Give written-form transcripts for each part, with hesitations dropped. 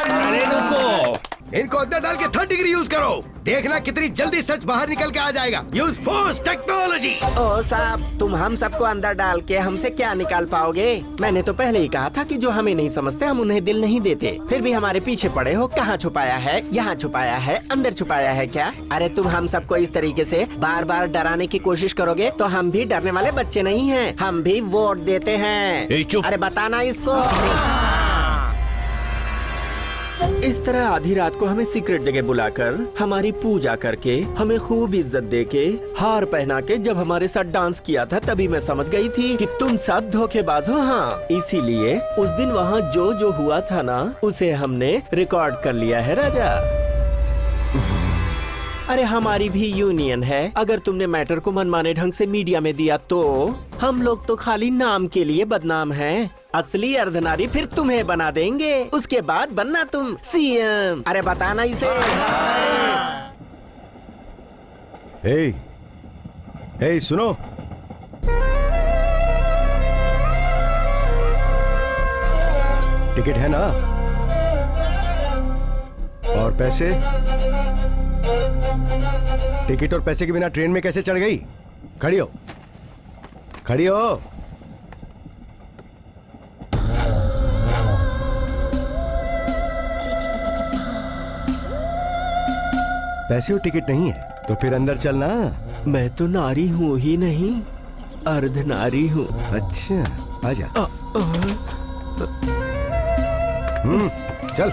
अरे रुको, इनको अंदर डाल के 3rd डिग्री यूज करो, देखना कितनी जल्दी सच बाहर निकल के आ जाएगा। Use force technology. ओ साहब, तुम हम सबको अंदर डाल के हमसे क्या निकाल पाओगे? मैंने तो पहले ही कहा था कि जो हमें नहीं समझते हम उन्हें दिल नहीं देते। फिर भी हमारे पीछे पड़े हो। कहाँ छुपाया है? यहाँ छुपाया है, अंदर छुपाया है क्या? अरे तुम हम सबको इस तरीके से बार बार डराने की कोशिश करोगे तो हम भी डरने वाले बच्चे नहीं हैं। हम भी वोट देते हैं। अरे बताना इसको। इस तरह आधी रात को हमें सीक्रेट जगह बुलाकर हमारी पूजा करके हमें खूब इज्जत देके हार पहना के जब हमारे साथ डांस किया था तभी मैं समझ गई थी कि तुम सब धोखेबाज हो। हाँ, इसीलिए उस दिन वहाँ जो जो हुआ था ना उसे हमने रिकॉर्ड कर लिया है राजा। अरे हमारी भी यूनियन है। अगर तुमने मैटर को मनमाने ढंग से मीडिया में दिया तो हम लोग तो खाली नाम के लिए बदनाम हैं। असली अर्धनारी फिर तुम्हें बना देंगे। उसके बाद बनना तुम सीएम। अरे बताना इसे। हे सुनो, टिकट है ना? और पैसे? टिकट और पैसे के बिना ट्रेन में कैसे चढ़ गई? खड़ी हो, खड़ी हो। पैसे और टिकट नहीं है तो फिर अंदर चलना। मैं तो नारी हूँ ही नहीं, अर्धनारी हूँ। अच्छा, आजा। चल।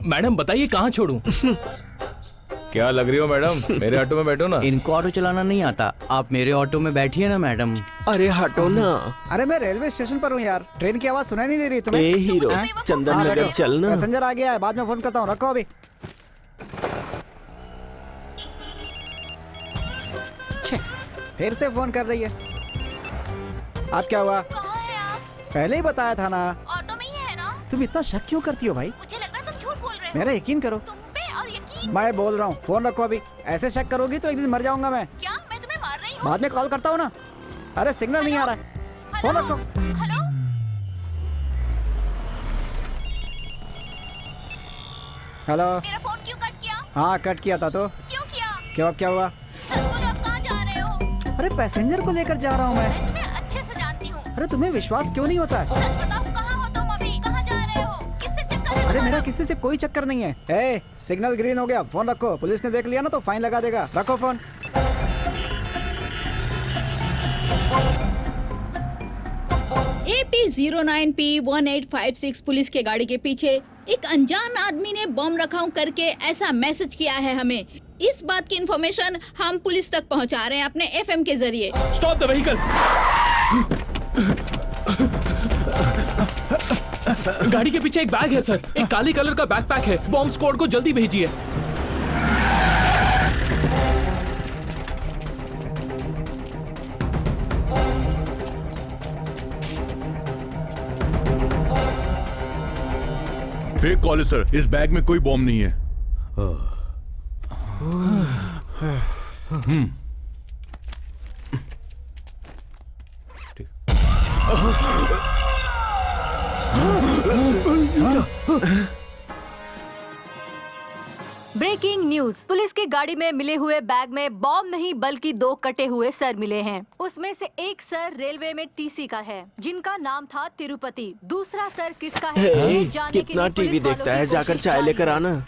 मैडम बताइए कहाँ छोड़ूं? क्या लग रही हो मैडम? मेरे ऑटो में बैठो ना। इनको ऑटो चलाना नहीं आता, आप मेरे ऑटो में बैठिए ना मैडम। अरे हटो ना। अरे मैं रेलवे स्टेशन पर हूँ यार, ट्रेन की आवाज सुनाई नहीं दे रही तुम्हें? ए हीरो, चंदन नगर चलना। पैसेंजर आ गया है, बाद में फोन करता हूँ, रखो अभी। फिर से फोन कर रही है। आप क्या हुआ? पहले ही बताया था ना। ऑटो में ही है ना? तुम इतना शक क्यों करती हो भाई? मुझे लग रहा है तुम झूठ बोल रहे हो। मेरा यकीन करो। तुम पे और यकीन। मैं बोल रहा हूँ, फोन रखो अभी। ऐसे शक करोगी तो एक दिन मर जाऊंगा मैं। क्या मैं तुम्हें मार रही हूँ? बाद में कॉल करता हूँ ना। अरे सिग्नल नहीं आ रहा है, फोन रखो। Hello, hello. मेरा फोन क्यों कट किया? हाँ कट किया था तो। क्यों किया? क्यों, क्या हुआ? सच बोलो, आप कहाँ जा रहे हो? अरे पैसेंजर को लेकर जा रहा हूँ मैं। मैं तुम्हें अच्छे से जानती हूँ। अरे तुम्हें विश्वास क्यों नहीं होता है? सच बताओ, कहाँ हो तुम अभी? कहाँ जा रहे हो? किससे चक्कर है? अरे मेरा किसी से कोई चक्कर नहीं है। ए, सिग्नल ग्रीन हो गया, फोन रखो। पुलिस ने देख लिया ना तो फाइन लगा देगा। रखो फोन। AP09P1856 पुलिस के गाड़ी के पीछे एक अनजान आदमी ने बम रखाव करके ऐसा मैसेज किया है हमें। इस बात की इंफॉर्मेशन हम पुलिस तक पहुंचा रहे हैं अपने FM के जरिए। Stop the vehicle. गाड़ी के पीछे एक बैग है सर, एक काली कलर का बैकपैक है। बॉम्ब स्क्वाड को जल्दी भेजिए। फेक कॉल है सर, इस बैग में कोई बॉम्ब नहीं है। Breaking news. पुलिस की गाड़ी में मिले हुए बैग में बॉम्ब नहीं बल्कि 2 कटे हुए सर मिले हैं। उसमें से एक सर रेलवे में टीसी का है जिनका नाम था तिरुपति। दूसरा सर किसका है ये जानने के लिए कितना टीवी देखता है, जाकर चाय लेकर आना।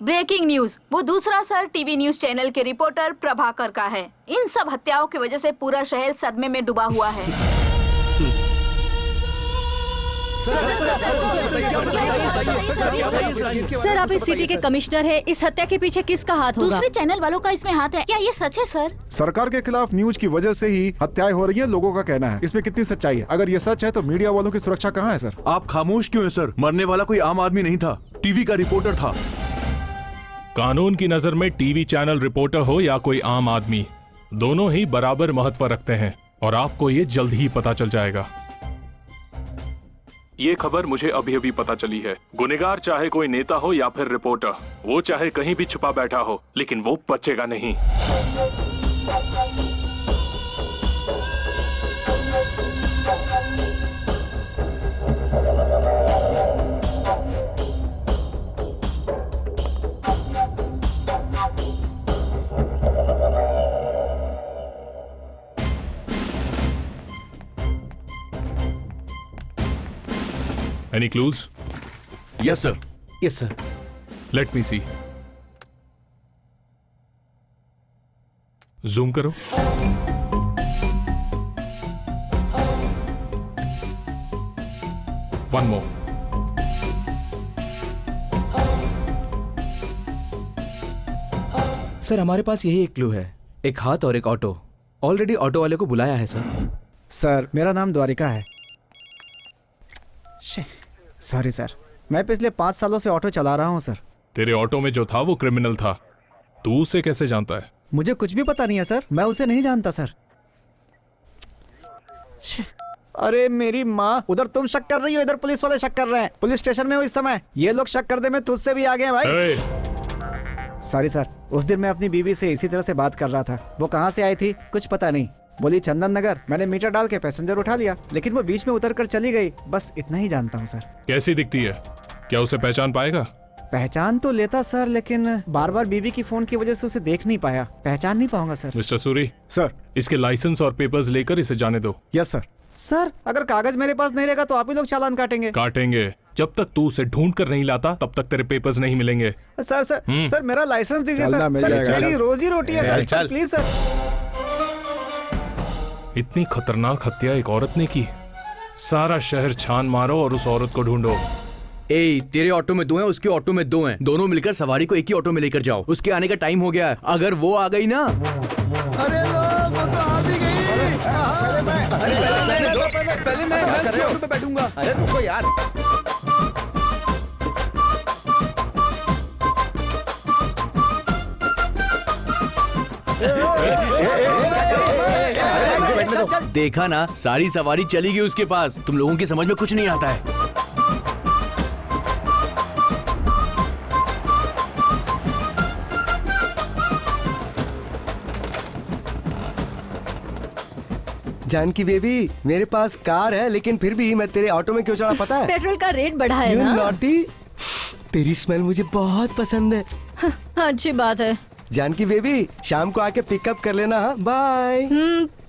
Breaking news. वो दूसरा सर टीवी न्यूज चैनल के रिपोर्टर प्रभाकर का है। इन सब हत्याओं की वजह से पूरा शहर सदमे में डूबा हुआ है। सर आप इस सिटी के कमिश्नर हैं। इस हत्या के पीछे किसका हाथ होगा? दूसरे चैनल वालों का इसमें हाथ है क्या? ये सच है सर? सरकार के खिलाफ न्यूज की वजह से ही हत्याएं हो रही हैं, लोगों का कहना है। इसमें कितनी सच्चाई है? अगर ये सच है तो मीडिया वालों की सुरक्षा कहाँ है सर? आप खामोश क्यों हैं सर? मरने वाला कोई आम आदमी नहीं था, टीवी का रिपोर्टर था। कानून की नजर में टीवी चैनल रिपोर्टर हो या कोई आम आदमी, दोनों ही बराबर महत्व रखते हैं और आपको ये जल्द ही पता चल जाएगा। ये खबर मुझे अभी अभी पता चली है। गुनहगार चाहे कोई नेता हो या फिर रिपोर्टर, वो चाहे कहीं भी छुपा बैठा हो, लेकिन वो बचेगा नहीं। Any clues? Yes sir. Yes sir. Let me see. Zoom करो। One more. सर हमारे पास यही एक क्लू है, एक हाथ और एक ऑटो। ऑलरेडी ऑटो वाले को बुलाया है सर। सर मेरा नाम द्वारिका है। सॉरी सर, मैं पिछले 5 सालों से ऑटो चला रहा हूँ सर। तेरे ऑटो में जो था वो क्रिमिनल था, तू उसे कैसे जानता है? मुझे कुछ भी पता नहीं है सर, मैं उसे नहीं जानता सर। अरे मेरी माँ, उधर तुम शक कर रही हो, इधर पुलिस वाले शक कर रहे हैं। पुलिस स्टेशन में हूँ इस समय। ये लोग शक कर दे मैं तुझसे भी आगे हैं भाई। सॉरी सर, उस दिन मैं अपनी बीवी से इसी तरह से बात कर रहा था। वो कहाँ से आई थी कुछ पता नहीं, बोली चंदन नगर। मैंने मीटर डाल के पैसेंजर उठा लिया, लेकिन वो बीच में उतर कर चली गई। बस इतना ही जानता हूँ सर। कैसी दिखती है? क्या उसे पहचान पाएगा? पहचान तो लेता सर, लेकिन बार बार बीवी की फोन की वजह से उसे देख नहीं पाया। पहचान नहीं पाऊंगा सर। Mister Suri sir. इसके लाइसेंस और पेपर्स लेकर इसे जाने दो। Yes sir. सर अगर कागज मेरे पास नहीं रहेगा तो आप ही लोग चालान काटेंगे। काटेंगे। जब तक तू उसे ढूंढ कर नहीं लाता तब तक तेरे पेपर्स नहीं मिलेंगे। सर सर मेरा लाइसेंस दीजिए चलना सर। मिल सर जाएगा। मेरी रोजी रोटी है सर, प्लीज सर। इतनी खतरनाक हत्या एक औरत ने की। सारा शहर छान मारो और उस औरत को ढूंढो। ए, तेरे ऑटो में 2 हैं, उसके ऑटो में 2 हैं। दोनों मिलकर सवारी को एक ही ऑटो में लेकर जाओ। उसके आने का टाइम हो गया है। अगर वो आ गई ना। अरे लोग, वो तो आ भी गई। पहले मैं ऑटो पे बैठूंगा। अरे रुको यार। देखा ना, सारी सवारी चली गई उसके पास। तुम लोगों की समझ में कुछ नहीं आता है। जानकी बेबी, मेरे पास कार है, लेकिन फिर भी मैं तेरे ऑटो में क्यों चढ़ा पता है? पेट्रोल का रेट बढ़ा है You ना। naughty? तेरी स्मेल मुझे बहुत पसंद है। अच्छी बात है। जानकी बेबी, शाम को आके पिकअप कर लेना। बाय।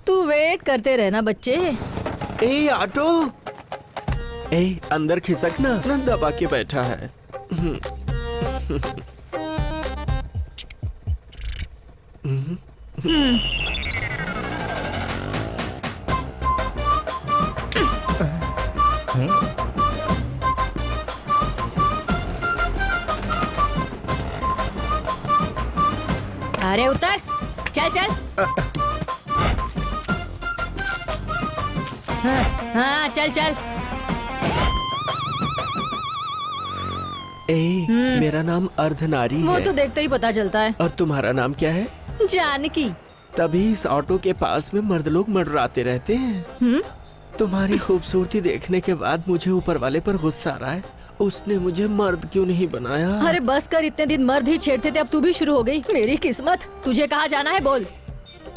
तू वेट करते रहना बच्चे। ए ऑटो, ए अंदर खिसक ना, दबा के बैठा है। अरे उतर, चल चल। हाँ चल चल। ए मेरा नाम अर्धनारी वो है। तो देखते ही पता चलता है। और तुम्हारा नाम क्या है? जानकी। तभी इस ऑटो के पास में मर्द लोग मंडराते रहते हैं। तुम्हारी खूबसूरती देखने के बाद मुझे ऊपर वाले पर गुस्सा आ रहा है। उसने मुझे मर्द क्यों नहीं बनाया? अरे बस कर, इतने दिन मर्द ही छेड़ते थे, अब तू भी शुरू हो गई। मेरी किस्मत। तुझे कहाँ जाना है बोल।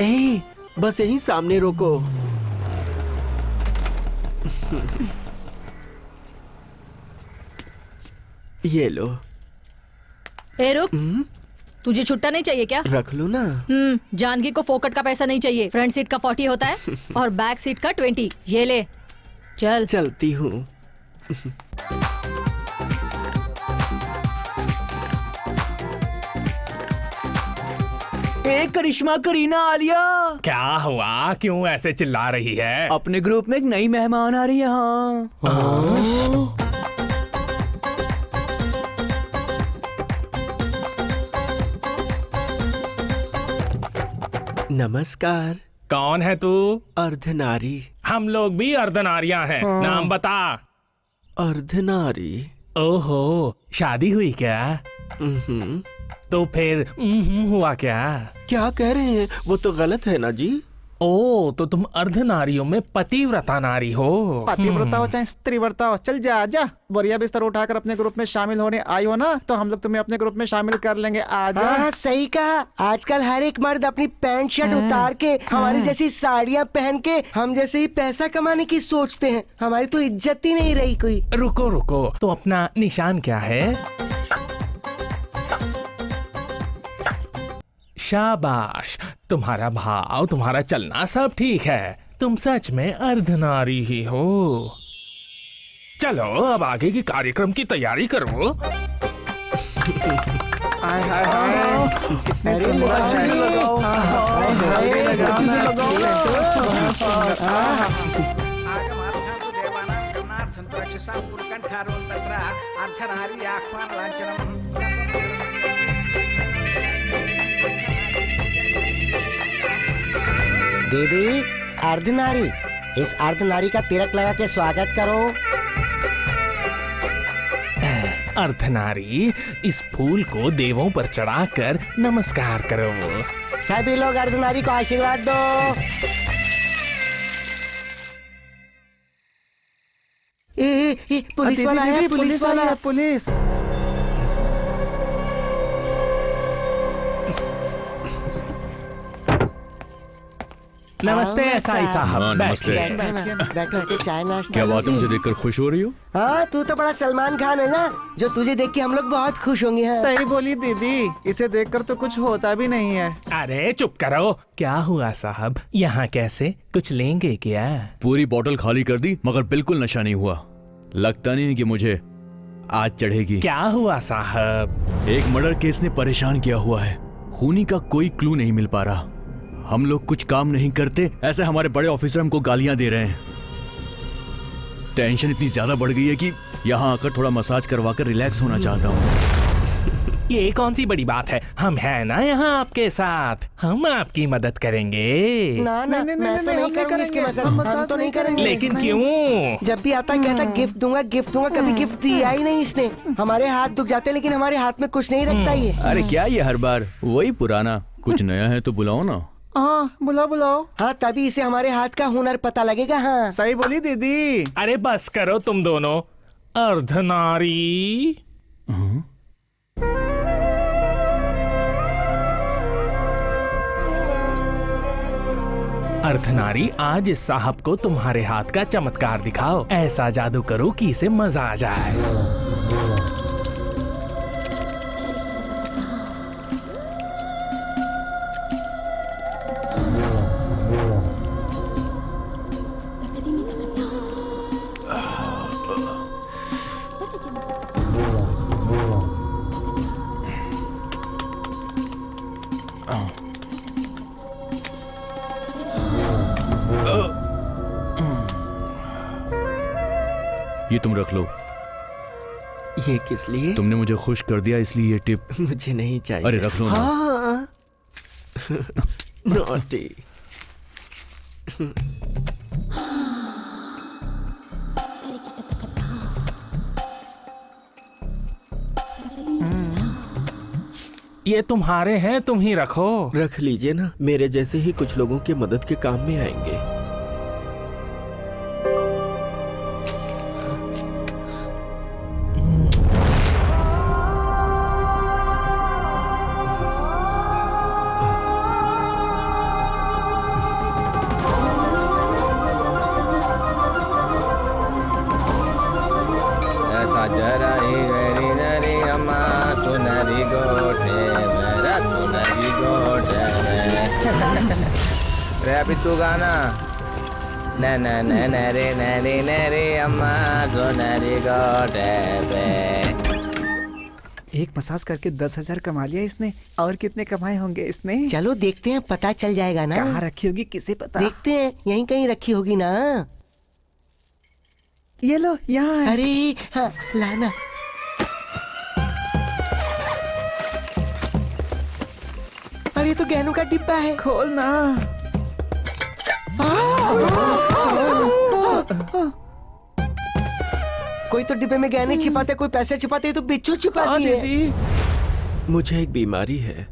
ए बस यहीं सामने रोको। ये लो। ए रुक, तुझे छुट्टा नहीं चाहिए क्या? रख लो ना। जानकी को फोकट का पैसा नहीं चाहिए। फ्रंट सीट का 40 होता है और बैक सीट का 20। ये ले, चल। चलती हूँ। एक करिश्मा करीना आलिया। क्या हुआ, क्यों ऐसे चिल्ला रही है? अपने ग्रुप में एक नई मेहमान आ रही है। हाँ नमस्कार। कौन है तू? अर्धनारी। हम लोग भी अर्धनारियां हैं। नाम बता। अर्धनारी। ओहो, शादी हुई क्या? तो फिर हुआ क्या? क्या कह रहे हैं? वो तो गलत है ना जी। ओ, तो तुम अर्धनारियों में पतिव्रता नारी हो। पतिव्रता हो चाहे स्त्रीव्रता हो, चल जा आजा। बोरिया बिस्तर उठाकर अपने ग्रुप में शामिल होने आई हो ना, तो हम लोग तुम्हें अपने ग्रुप में शामिल कर लेंगे। आजा। हाँ सही कहा। आजकल हर एक मर्द अपनी पैंट शर्ट उतार के हमारी जैसी साड़ियाँ पहन के हम जैसे ही पैसा कमाने की सोचते हैं। हमारी तो इज्जत ही नहीं रही कोई। रुको रुको, तो अपना निशान क्या है? शाबाश, तुम्हारा भाव, तुम्हारा चलना सब ठीक है। तुम सच में अर्धनारी ही हो। चलो अब आगे की कार्यक्रम की तैयारी करो। हाय हाय हाय, कितने सुंदर चेहरे लगाओ। दीदी अर्धनारी, इस अर्धनारी का तिलक लगा के स्वागत करो। अर्धनारी, इस फूल को देवों पर चढ़ाकर नमस्कार करो। सभी लोग अर्धनारी को आशीर्वाद दो। पुलिस वाला है, पुलिस वाला है, पुलिस। नमस्ते एसआई साहब, बैठिए। बैठो, चाय नाश्ता। क्या बात है, मुझे देखकर खुश हो रही हो? हाँ, तू तो बड़ा सलमान खान है ना, जो तुझे देख के हम लोग बहुत खुश होंगे। हाँ। सही बोली दीदी, इसे देखकर तो कुछ होता भी नहीं है। अरे चुप करो। क्या हुआ साहब, यहाँ कैसे? कुछ लेंगे क्या? पूरी बोतल खाली कर दी मगर बिल्कुल नशा नहीं हुआ। लगता नहीं कि मुझे आज चढ़ेगी। क्या हुआ साहब? एक मर्डर केस ने परेशान किया हुआ है। खूनी का कोई क्लू नहीं मिल पा रहा। हम लोग कुछ काम नहीं करते, ऐसे हमारे बड़े ऑफिसर हमको गालियां दे रहे हैं। टेंशन इतनी ज्यादा बढ़ गई है कि यहाँ आकर थोड़ा मसाज करवा कर रिलैक्स होना चाहता हूँ। ये कौन सी बड़ी बात है, हम हैं ना यहाँ आपके साथ। हम आपकी मदद करेंगे। ना ना, मैं तो नहीं करूँगी इसकी मदद। हम तो नहीं करेंगे। लेकिन क्यों? जब भी आता कहता गिफ्ट दूंगा गिफ्ट दूंगा, कभी गिफ्ट दिया ही नहीं इसने। हमारे हाथ दुख जाते लेकिन हमारे हाथ में कुछ नहीं रखता ये। अरे क्या ये हर बार वही पुराना? कुछ नया है तो बुलाओ ना। हाँ बुलाओ बुलाओ। हाँ, तभी इसे हमारे हाथ का हुनर पता लगेगा। हाँ सही बोली दीदी। अरे बस करो तुम दोनों। अर्धनारी, अर्धनारी, आज इस साहब को तुम्हारे हाथ का चमत्कार दिखाओ। ऐसा जादू करो कि इसे मजा आ जाए। ये तुम रख लो। ये किस लिए? तुमने मुझे खुश कर दिया इसलिए ये टिप। मुझे नहीं चाहिए। अरे रख लो ना। हाँ। नॉटी। ये तुम्हारे हैं, तुम ही रखो। रख लीजिए ना, मेरे जैसे ही कुछ लोगों के मदद के काम में आएंगे। अभी तू गाना न न न न रे न रे न रे अम्मा सोनरी गोटे पे। एक मसाज करके 10,000 कमा लिया इसने, और कितने कमाए होंगे इसने? चलो देखते हैं, पता चल जाएगा ना। कहाँ रखी होगी किसे पता। देखते हैं, यहीं कहीं रखी होगी ना। ये लो, यहाँ है। अरे हाँ, लाना। अरे तो गहनों का डिब्बा है। खोल ना। कोई तो डिब्बे में गहने छिपाते, कोई पैसे छिपाते, तो बिच्छू छिपाती है। मुझे एक बीमारी है,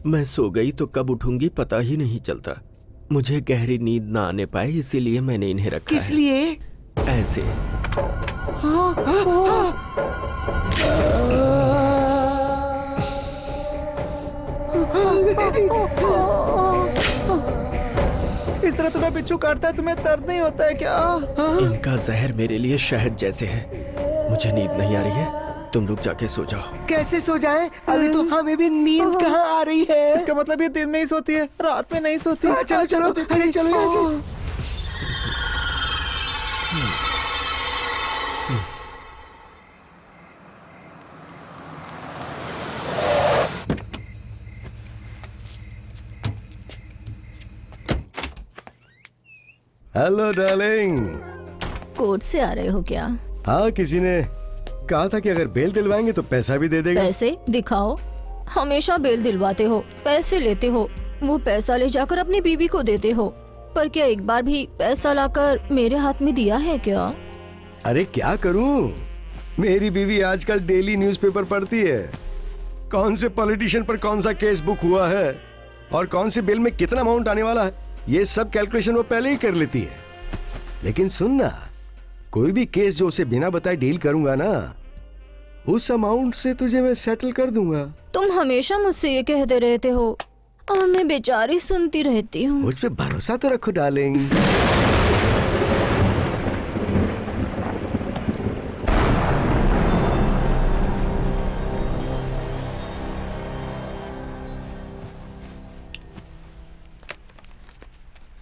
मैं सो गई तो कब उठूंगी पता ही नहीं चलता। मुझे गहरी नींद ना आने पाए इसीलिए मैंने इन्हें रखा किस है। लिए? ऐसे। इस तरह तुम्हें बिच्छू काटता है, तुम्हें दर्द नहीं होता है क्या? इनका जहर मेरे लिए शहद जैसे है। मुझे नींद नहीं आ रही है, तुम लोग जाके सो जाओ। कैसे सो जाए? अभी तो हमें भी नींद कहाँ आ रही है। इसका मतलब ये दिन में ही सोती है, रात में नहीं सोती। चलो चलो, अरे चलो यहाँ से। Hello darling. कोर्ट से आ रहे हो क्या? हाँ, किसी ने कहा था कि अगर बेल दिलवाएंगे तो पैसा भी दे देगा। पैसे दिखाओ। हमेशा बेल दिलवाते हो, पैसे लेते हो, वो पैसा ले जाकर अपनी बीवी को देते हो, पर क्या एक बार भी पैसा लाकर मेरे हाथ में दिया है क्या? अरे क्या करूं, मेरी बीवी आजकल डेली न्यूज़पेपर पढ़ती है। कौन से पॉलिटिशियन पर कौन सा केस बुक हुआ है और कौन से बिल में कितना अमाउंट आने वाला है, ये सब कैलकुलेशन वो पहले ही कर लेती है। लेकिन सुनना, कोई भी केस जो उसे बिना बताए डील करूंगा ना, उस अमाउंट से तुझे मैं सेटल कर दूंगा। तुम हमेशा मुझसे ये कहते रहते हो और मैं बेचारी सुनती रहती हूँ। मुझ पे भरोसा तो रखो डार्लिंग।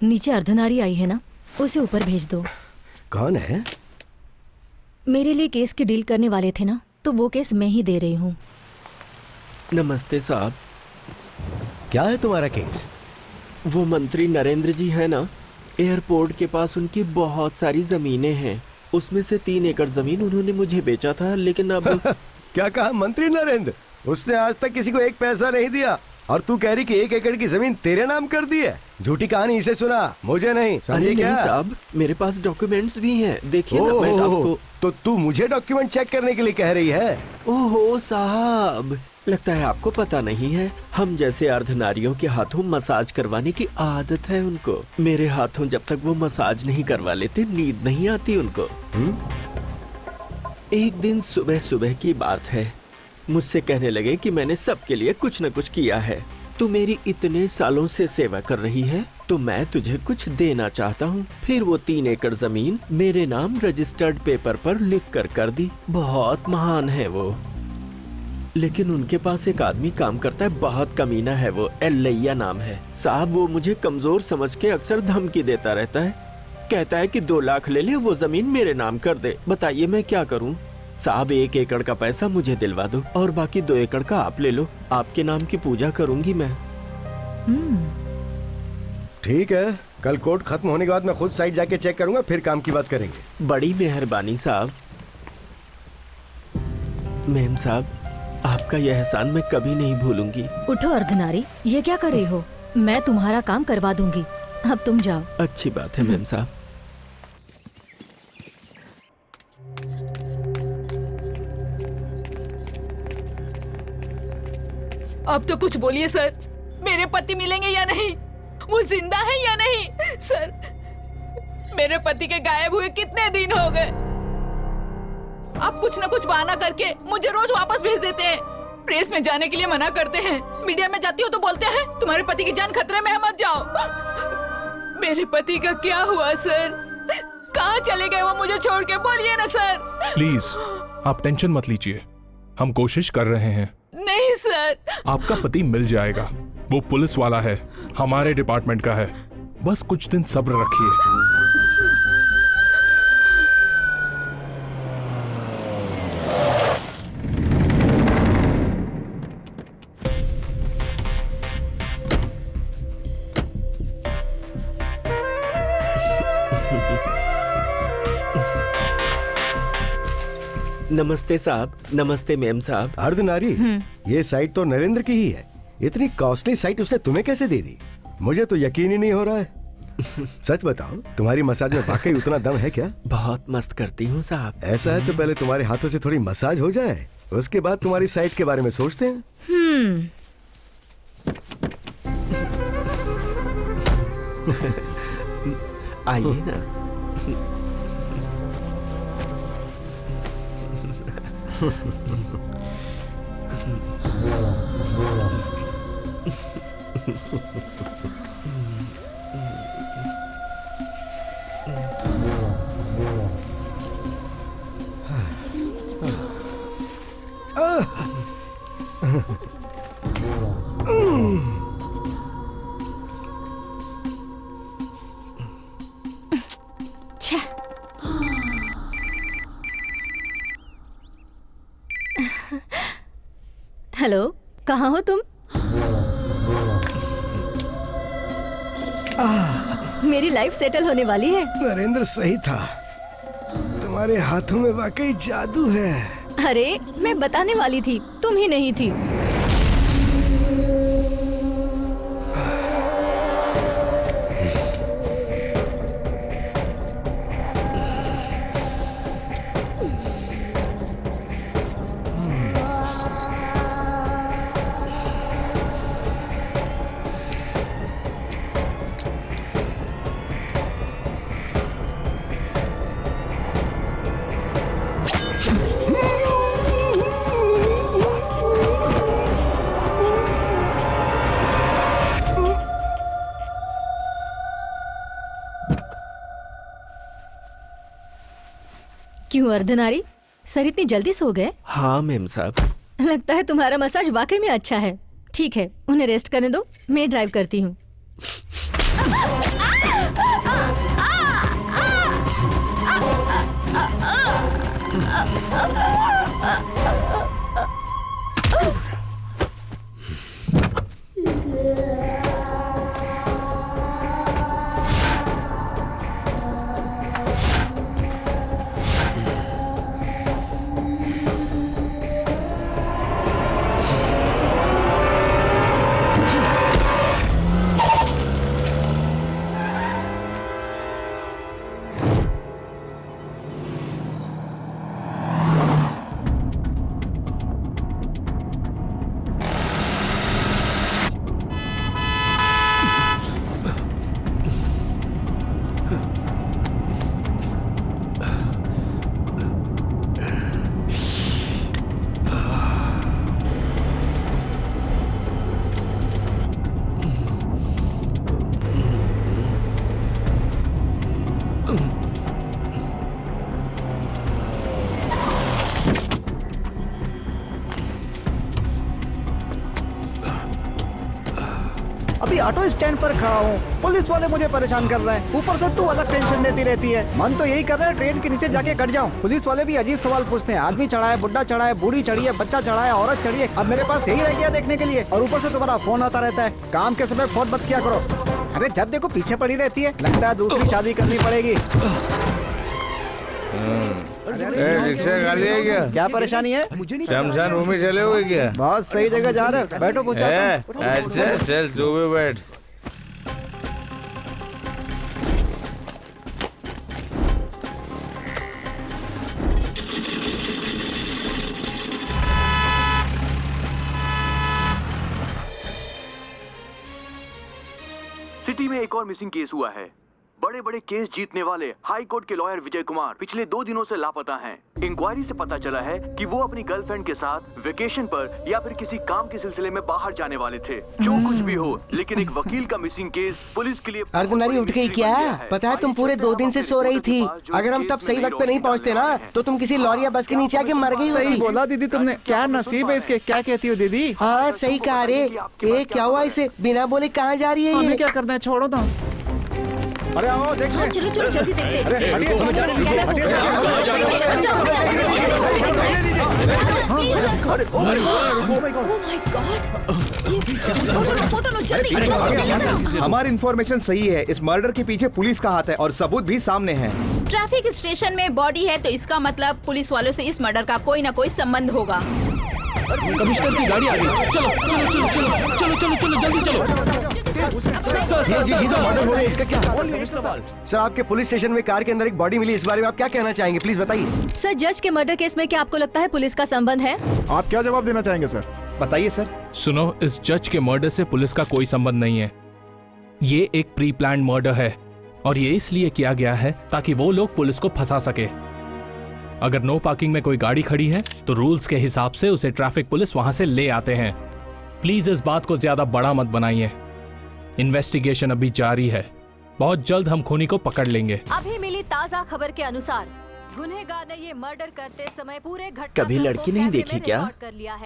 नीचे अर्धनारी आई है ना, उसे ऊपर भेज दो। कौन है? मेरे लिए केस की डील करने वाले थे ना, तो वो केस मैं ही दे रही हूँ। नमस्ते साहब। क्या है तुम्हारा केस? वो मंत्री नरेंद्र जी है ना, एयरपोर्ट के पास उनकी बहुत सारी जमीनें हैं, उसमें से 3 एकड़ जमीन उन्होंने मुझे बेचा था, लेकिन अब क्या कहा? मंत्री नरेंद्र? उसने आज तक किसी को एक पैसा नहीं दिया और तू कह रही कि 1 एकड़ की जमीन तेरे नाम कर दी है? झूठी कहानी इसे सुना, मुझे नहीं। समझे क्या? साहब, मेरे पास डॉक्यूमेंट्स भी हैं, देखिए ना। मैं आपको तो तू मुझे डॉक्यूमेंट चेक करने के लिए कह रही है? ओहो साहब, लगता है आपको पता नहीं है, हम जैसे अर्धनारियों के हाथों मसाज करवाने की आदत है उनको। मेरे हाथों जब तक वो मसाज नहीं करवा लेते नींद नहीं आती उनको। एक दिन सुबह सुबह की बात है, मुझसे कहने लगे कि मैंने सबके लिए कुछ न कुछ किया है, तू मेरी इतने सालों से सेवा कर रही है तो मैं तुझे कुछ देना चाहता हूँ। फिर वो 3 एकड़ जमीन मेरे नाम रजिस्टर्ड पेपर पर लिख कर दी। बहुत महान है वो, लेकिन उनके पास एक आदमी काम करता है, बहुत कमीना है वो, एल्लैया नाम है। साहब, वो मुझे कमजोर समझ के अक्सर धमकी देता रहता है, कहता है कि 2 लाख ले ले, वो जमीन मेरे नाम कर दे। बताइए मैं क्या करूँ? साहब, 1 एकड़ का पैसा मुझे दिलवा दो और बाकी 2 एकड़ का आप ले लो, आपके नाम की पूजा करूंगी मैं। ठीक है, कल कोर्ट खत्म होने के बाद मैं खुद साइट जाके चेक करूंगा, फिर काम की बात करेंगे। बड़ी मेहरबानी साहब। मेम साहब, आपका यह एहसान मैं कभी नहीं भूलूंगी। उठो अर्धनारी, ये क्या कर रही हो? मैं तुम्हारा काम करवा दूंगी, अब तुम जाओ। अच्छी बात है मेम साहब। अब तो कुछ बोलिए सर, मेरे पति मिलेंगे या नहीं? वो जिंदा है या नहीं? सर, मेरे पति के गायब हुए कितने दिन हो गए। आप कुछ न कुछ बहाना करके मुझे रोज वापस भेज देते हैं, प्रेस में जाने के लिए मना करते हैं, मीडिया में जाती हो तो बोलते हैं तुम्हारे पति की जान खतरे में है, मत जाओ। मेरे पति का क्या हुआ सर? कहाँ चले गए वो मुझे छोड़ के? बोलिए ना सर। प्लीज आप टेंशन मत लीजिए, हम कोशिश कर रहे हैं। नहीं सर, आपका पति मिल जाएगा, वो पुलिस वाला है, हमारे डिपार्टमेंट का है, बस कुछ दिन सब्र रखिए। नमस्ते साहब। नमस्ते मैम साहब। अर्धनारी, ये साइट तो नरेंद्र की ही है। इतनी कॉस्टली साइट उसने तुम्हें कैसे दे दी? मुझे तो यकीन ही नहीं हो रहा है। सच बताओ, तुम्हारी मसाज में वाकई उतना दम है क्या? बहुत मस्त करती हूँ साहब। ऐसा है तो पहले तुम्हारे हाथों से थोड़ी मसाज हो जाए, उसके बाद तुम्हारी साइट के बारे में सोचते हैं। आइए ना। हेलो, कहाँ हो तुम? मेरी लाइफ सेटल होने वाली है। नरेंद्र सही था, तुम्हारे हाथों में वाकई जादू है। अरे मैं बताने वाली थी, तुम ही नहीं थी। क्यों अर्धनारी, सर इतनी जल्दी सो गए? हाँ मैम साहब। लगता है तुम्हारा मसाज वाकई में अच्छा है। ठीक है, उन्हें रेस्ट करने दो, मैं ड्राइव करती हूँ। अभी ऑटो स्टैंड पर खड़ा हूँ, पुलिस वाले मुझे परेशान कर रहे हैं। ऊपर से तू अलग टेंशन देती रहती है। मन तो यही कर रहा है ट्रेन के नीचे जाके कट जाऊँ। पुलिस वाले भी अजीब सवाल पूछते हैं। आदमी चढ़ा है, बुढ़ा चढ़ा है, बूढ़ी चढ़ी है, बच्चा चढ़ा है, औरत चढ़ी है। अब मेरे पास यही रह गया देखने के लिए। और ऊपर से तुम्हारा फोन आता रहता है। काम के समय फोन मत किया करो। अरे जब देखो पीछे पड़ी रहती है। लगता है दूसरी शादी करनी पड़ेगी। रिक्शा खाली है क्या? क्या परेशानी है? शमशान भूमि चले हुए क्या? बहुत सही जगह जा रहे हो, बैठो पूछा। अच्छा चल तू भी बैठ। सिटी में एक और मिसिंग केस हुआ है। बड़े बड़े केस जीतने वाले हाई कोर्ट के लॉयर विजय कुमार पिछले 2 दिनों से लापता हैं। इंक्वायरी से पता चला है कि वो अपनी गर्लफ्रेंड के साथ वेकेशन पर या फिर किसी काम के सिलसिले में बाहर जाने वाले थे। जो कुछ भी हो, लेकिन एक वकील का मिसिंग केस पुलिस के लिए। अर्धनारी उठ गई क्या? पता है तुम पूरे 2 दिन से सो रही थी। अगर हम तब सही वक्त पे नहीं पहुँचते ना तो तुम किसी लॉरी या बस के नीचे आके मर गई होती। सही बोला दीदी तुमने। क्या नसीब है इसके। क्या कहती हो दीदी? हाँ सही कहा रे। ये क्या हुआ इसे? बिना बोले कहाँ जा रही है? हमें क्या करना है, छोड़ो तो। अरे आओ देखते हैं। चलो चलो जल्दी देखते हैं। अरे हटिए, हमारी इंफॉर्मेशन सही है, इस मर्डर के पीछे पुलिस का हाथ है और सबूत भी सामने है। ट्रैफिक स्टेशन में बॉडी है तो इसका मतलब पुलिस वालों से इस मर्डर का कोई ना कोई संबंध होगा। कमिश्नर की गाड़ी आ गई। चलो चलो चलो चलो चलो चलो चलो जल्दी चलो। मर्डर हो रहा है, इसका क्या? सर, आपके पुलिस स्टेशन में कार के अंदर एक बॉडी मिली, इस बारे में आप क्या कहना चाहेंगे? प्लीज बताइए। सर, जज के मर्डर केस में क्या आपको लगता है पुलिस का संबंध है? आप क्या जवाब देना चाहेंगे सर? बताइए सर। सुनो, इस जज के मर्डर से पुलिस का कोई संबंध नहीं है। ये एक प्री प्लान्ड मर्डर है और ये इसलिए किया गया है ताकि वो लोग पुलिस को फंसा सके। अगर नो पार्किंग में कोई गाड़ी खड़ी है तो रूल्स के हिसाब से उसे ट्रैफिक पुलिस वहां से ले आते हैं। प्लीज इस बात को ज्यादा बड़ा मत बनाइए। इन्वेस्टिगेशन अभी जारी है, बहुत जल्द हम खूनी को पकड़ लेंगे। अभी मिली ताज़ा खबर के अनुसार गुनहगार ने ये मर्डर करते समय पूरे घटना कभी लड़की नहीं देखी क्या?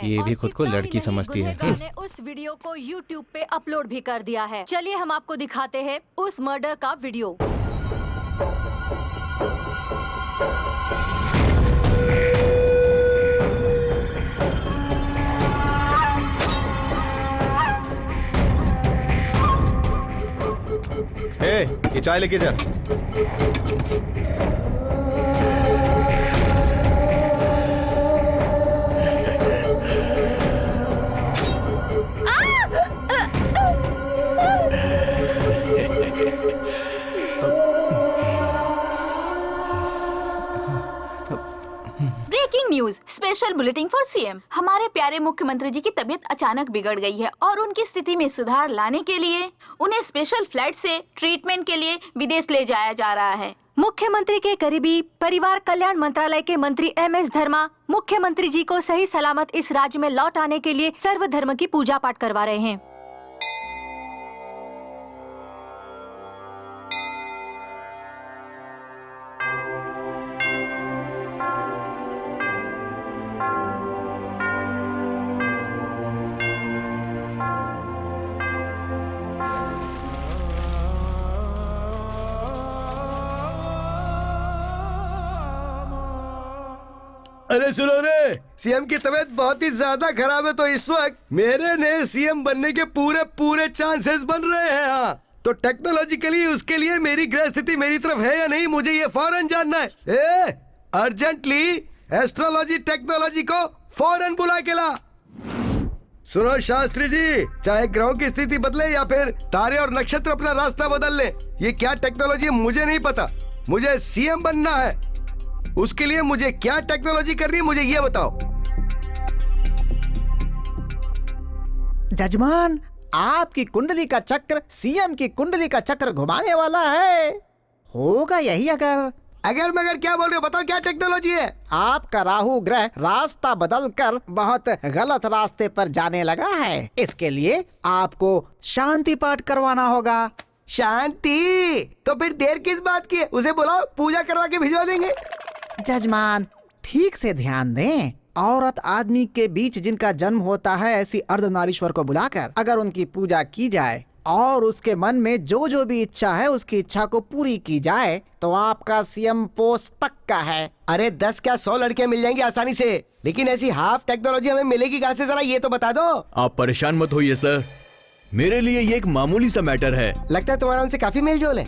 ये भी खुद को लड़की समझती है। गुनहगार ने उस वीडियो को YouTube पे अपलोड भी कर दिया है। चलिए हम आपको दिखाते हैं उस मर्डर का वीडियो। ये चाय लेके जा। Breaking news, special bulletin for CM. हमारे प्यारे मुख्यमंत्री जी की तबीयत अचानक बिगड़ गई है और उनकी स्थिति में सुधार लाने के लिए उन्हें स्पेशल फ्लाइट से ट्रीटमेंट के लिए विदेश ले जाया जा रहा है। मुख्यमंत्री के करीबी परिवार कल्याण मंत्रालय के मंत्री MS धर्मा मुख्यमंत्री जी को सही सलामत इस राज्य में लौट आने के लिए सर्वधर्म की पूजा पाठ करवा रहे हैं। अरे सुनो रे, सीएम की तबीयत बहुत ही ज्यादा खराब है तो इस वक्त मेरे नए सीएम बनने के पूरे पूरे चांसेस बन रहे हैं। हाँ, तो टेक्नोलॉजिकली उसके लिए मेरी ग्रह स्थिति मेरी तरफ है या नहीं, मुझे ये फौरन जानना है। अर्जेंटली एस्ट्रोलॉजी टेक्नोलॉजी को फौरन बुला के ला। सुनो शास्त्री जी, चाहे ग्रहों की स्थिति बदले या फिर तारे और नक्षत्र अपना रास्ता बदल ले, ये क्या टेक्नोलॉजी है मुझे नहीं पता। मुझे सीएम बनना है, उसके लिए मुझे क्या टेक्नोलॉजी करनी है मुझे ये बताओ। जजमान, आपकी कुंडली का चक्र सीएम की कुंडली का चक्र घुमाने वाला है। होगा यही अगर मगर क्या बोल रहे हो, बताओ क्या टेक्नोलॉजी है? आपका राहु ग्रह रास्ता बदलकर बहुत गलत रास्ते पर जाने लगा है। इसके लिए आपको शांति पाठ करवाना होगा। शांति? तो फिर देर किस बात की है, उसे बुलाओ, पूजा करवा के भिजवा देंगे। जजमान, ठीक से ध्यान दें। औरत आदमी के बीच जिनका जन्म होता है, ऐसी अर्धनारीश्वर को बुलाकर अगर उनकी पूजा की जाए और उसके मन में जो जो भी इच्छा है उसकी इच्छा को पूरी की जाए तो आपका सीएम पोस्ट पक्का है। अरे 10 क्या 100 लड़कियां मिल जाएंगी आसानी से, लेकिन ऐसी हाफ टेक्नोलॉजी हमें मिलेगी कहाँ से, जरा ये तो बता दो। आप परेशान मत होइए सर, मेरे लिए ये एक मामूली सा मैटर है। लगता है तुम्हारा उनसे काफी मेल जोल है।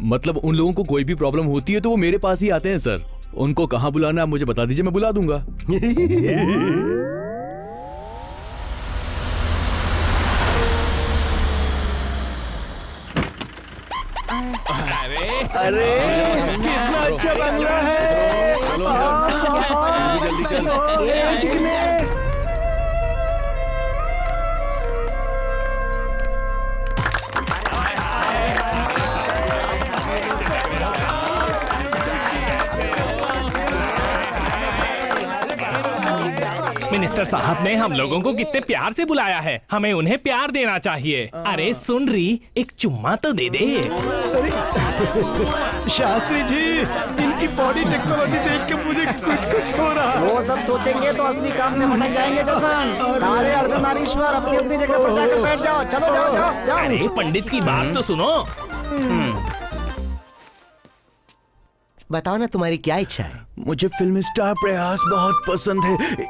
मतलब उन लोगों को कोई भी प्रॉब्लम होती है तो वो मेरे पास ही आते हैं सर। उनको कहाँ बुलाना है आप मुझे बता दीजिए, मैं बुला दूंगा। अरे कितना अच्छा बंगला है। जल्दी चल। मिनिस्टर साहब ने हम लोगों को कितने प्यार से बुलाया है, हमें उन्हें प्यार देना चाहिए। अरे सुन रही, एक चुम्मा तो दे दे। शास्त्री जी, इनकी बॉडी टेक्नोलॉजी देख के मुझे कुछ हो रहा है। वो सब सोचेंगे तो असली काम से भटक जाएंगे जजमान। सारे अर्धनारीश्वर अपनी अपनी जगह पर जाकर बैठ जाओ। चलो जाओ जाओ जाओ। अरे पंडित की बात तो सुनो। बताओ ना तुम्हारी क्या इच्छा है? मुझे फिल्म स्टार प्रयास बहुत पसंद है,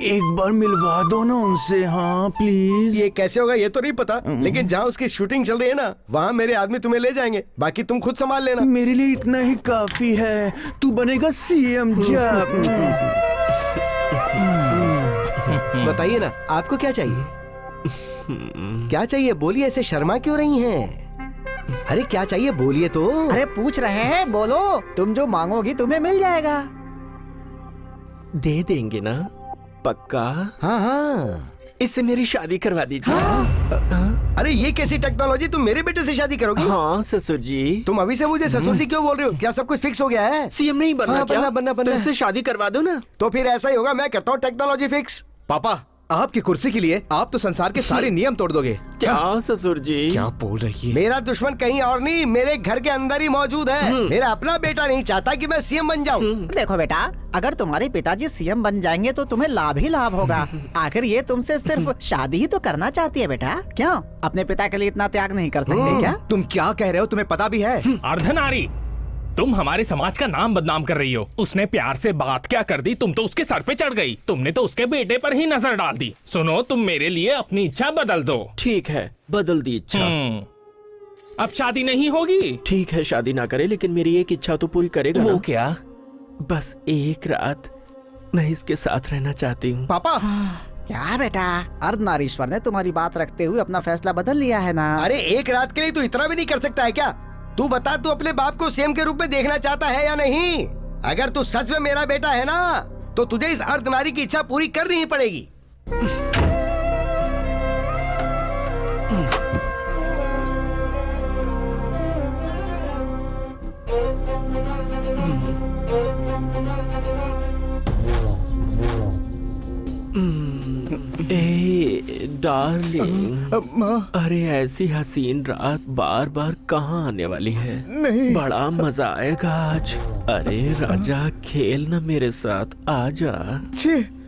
एक बार मिलवा दो ना उनसे, हाँ प्लीज। ये कैसे होगा ये तो नहीं पता, लेकिन जहाँ उसकी शूटिंग चल रही है ना, वहाँ मेरे आदमी तुम्हें ले जाएंगे, बाकी तुम खुद संभाल लेना। मेरे लिए इतना ही काफी है, तू बनेगा सीएम। बताइए ना, आपको क्या चाहिए? क्या चाहिए बोलिए, ऐसे शर्मा क्यों रही हैं? अरे क्या चाहिए बोलिए तो। अरे पूछ रहे हैं, बोलो। तुम जो मांगोगी तुम्हें मिल जाएगा। दे देंगे ना? पक्का? हाँ हाँ, इससे मेरी शादी करवा दीजिए। अरे ये कैसी टेक्नोलॉजी, तुम मेरे बेटे से शादी करोगी? हाँ ससुर जी। तुम अभी से मुझे ससुर जी क्यों बोल रहे हो? क्या सब कुछ फिक्स हो गया है? सीएम नहीं बनना? हाँ, क्या? बनना तो इससे शादी करवा दो ना। तो फिर ऐसा ही होगा, मैं करता हूँ टेक्नोलॉजी फिक्स। पापा, आपकी कुर्सी के लिए आप तो संसार के सारे नियम तोड़ दोगे। क्या ससुर जी? क्या बोल रही है? मेरा दुश्मन कहीं और नहीं, मेरे घर के अंदर ही मौजूद है। मेरा अपना बेटा नहीं चाहता कि मैं सीएम बन जाऊं। देखो बेटा, अगर तुम्हारे पिताजी सीएम बन जाएंगे तो तुम्हें लाभ ही लाभ होगा। आखिर ये तुमसे सिर्फ शादी ही तो करना चाहती है बेटा। क्यों अपने पिता के लिए इतना त्याग नहीं कर सकते क्या? तुम क्या कह रहे हो, तुम्हें पता भी है? अर्धनारी, तुम हमारे समाज का नाम बदनाम कर रही हो। उसने प्यार से बात क्या कर दी, तुम तो उसके सर पे चढ़ गई। तुमने तो उसके बेटे पर ही नजर डाल दी। सुनो, तुम मेरे लिए अपनी इच्छा बदल दो। ठीक है, बदल दी इच्छा। अब शादी नहीं होगी? ठीक है, शादी ना करे, लेकिन मेरी एक इच्छा तो पूरी करेगा। वो क्या? बस एक रात मैं इसके साथ रहना चाहती हूँ। पापा, क्या बेटा, अर्धनारीश्वर ने तुम्हारी बात रखते हुए अपना फैसला बदल लिया है ना? अरे एक रात के लिए तू इतना भी नहीं कर सकता है क्या? तू बता, तू अपने बाप को सीएम के रूप में देखना चाहता है या नहीं? अगर तू सच में मेरा बेटा है ना, तो तुझे इस अर्धनारी की इच्छा पूरी करनी ही पड़ेगी। डार्लिंग, अरे ऐसी हसीन रात बार बार कहाँ आने वाली है? नहीं। बड़ा मजा आएगा आज। अरे राजा, खेल ना मेरे साथ, आजा।